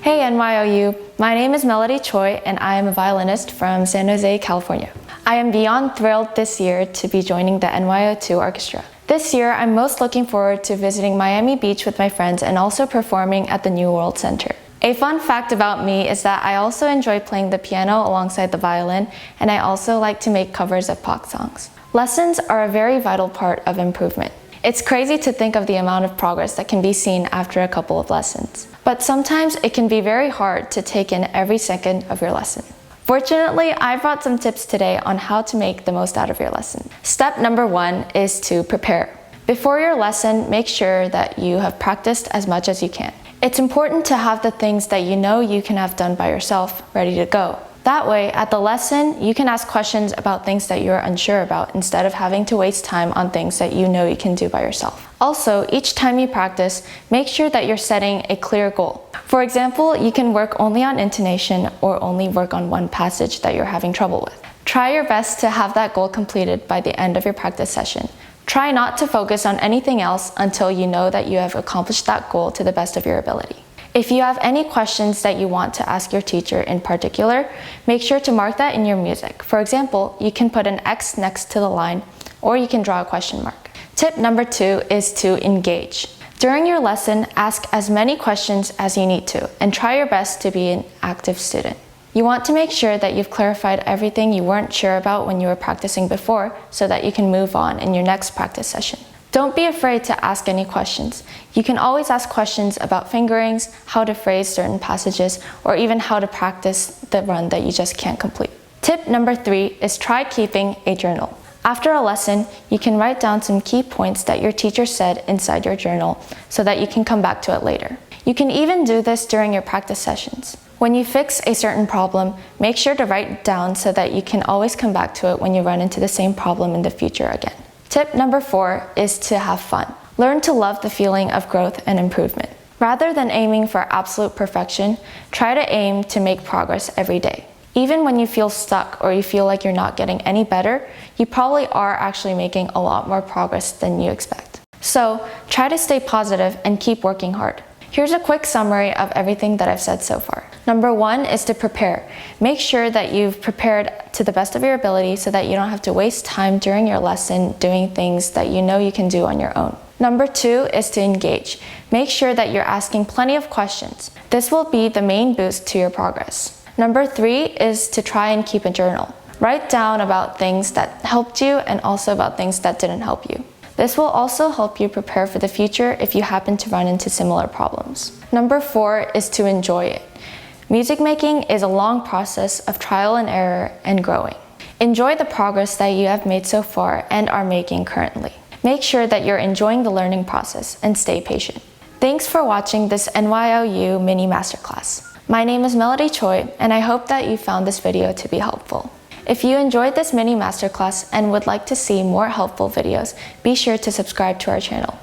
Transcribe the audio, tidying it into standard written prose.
Hey NYO-U, my name is Melody Choi and I am a violinist from San Jose, California. I am beyond thrilled this year to be joining the NYO-2 Orchestra. This year, I'm most looking forward to visiting Miami Beach with my friends and also performing at the New World Center. A fun fact about me is that I also enjoy playing the piano alongside the violin, and I also like to make covers of pop songs. Lessons are a very vital part of improvement. It's crazy to think of the amount of progress that can be seen after a couple of lessons. But sometimes it can be very hard to take in every second of your lesson. Fortunately, I brought some tips today on how to make the most out of your lesson. Step number 1 is to prepare. Before your lesson, make sure that you have practiced as much as you can. It's important to have the things that you know you can have done by yourself ready to go. That way, at the lesson, you can ask questions about things that you're unsure about instead of having to waste time on things that you know you can do by yourself. Also, each time you practice, make sure that you're setting a clear goal. For example, you can work only on intonation or only work on one passage that you're having trouble with. Try your best to have that goal completed by the end of your practice session. Try not to focus on anything else until you know that you have accomplished that goal to the best of your ability. If you have any questions that you want to ask your teacher in particular, make sure to mark that in your music. For example, you can put an X next to the line, or you can draw a question mark. Tip number 2 is to engage. During your lesson, ask as many questions as you need to, and try your best to be an active student. You want to make sure that you've clarified everything you weren't sure about when you were practicing before, so that you can move on in your next practice session. Don't be afraid to ask any questions. You can always ask questions about fingerings, how to phrase certain passages, or even how to practice the run that you just can't complete. Tip number 3 is try keeping a journal. After a lesson, you can write down some key points that your teacher said inside your journal so that you can come back to it later. You can even do this during your practice sessions. When you fix a certain problem, make sure to write it down so that you can always come back to it when you run into the same problem in the future again. Tip number 4 is to have fun. Learn to love the feeling of growth and improvement. Rather than aiming for absolute perfection, try to aim to make progress every day. Even when you feel stuck or you feel like you're not getting any better, you probably are actually making a lot more progress than you expect. So, try to stay positive and keep working hard. Here's a quick summary of everything that I've said so far. Number 1 is to prepare. Make sure that you've prepared to the best of your ability so that you don't have to waste time during your lesson doing things that you know you can do on your own. Number 2 is to engage. Make sure that you're asking plenty of questions. This will be the main boost to your progress. Number 3 is to try and keep a journal. Write down about things that helped you and also about things that didn't help you. This will also help you prepare for the future if you happen to run into similar problems. Number 4 is to enjoy it. Music making is a long process of trial and error and growing. Enjoy the progress that you have made so far and are making currently. Make sure that you're enjoying the learning process and stay patient. Thanks for watching this NYO-U mini masterclass. My name is Melody Choi, and I hope that you found this video to be helpful. If you enjoyed this mini masterclass and would like to see more helpful videos, be sure to subscribe to our channel.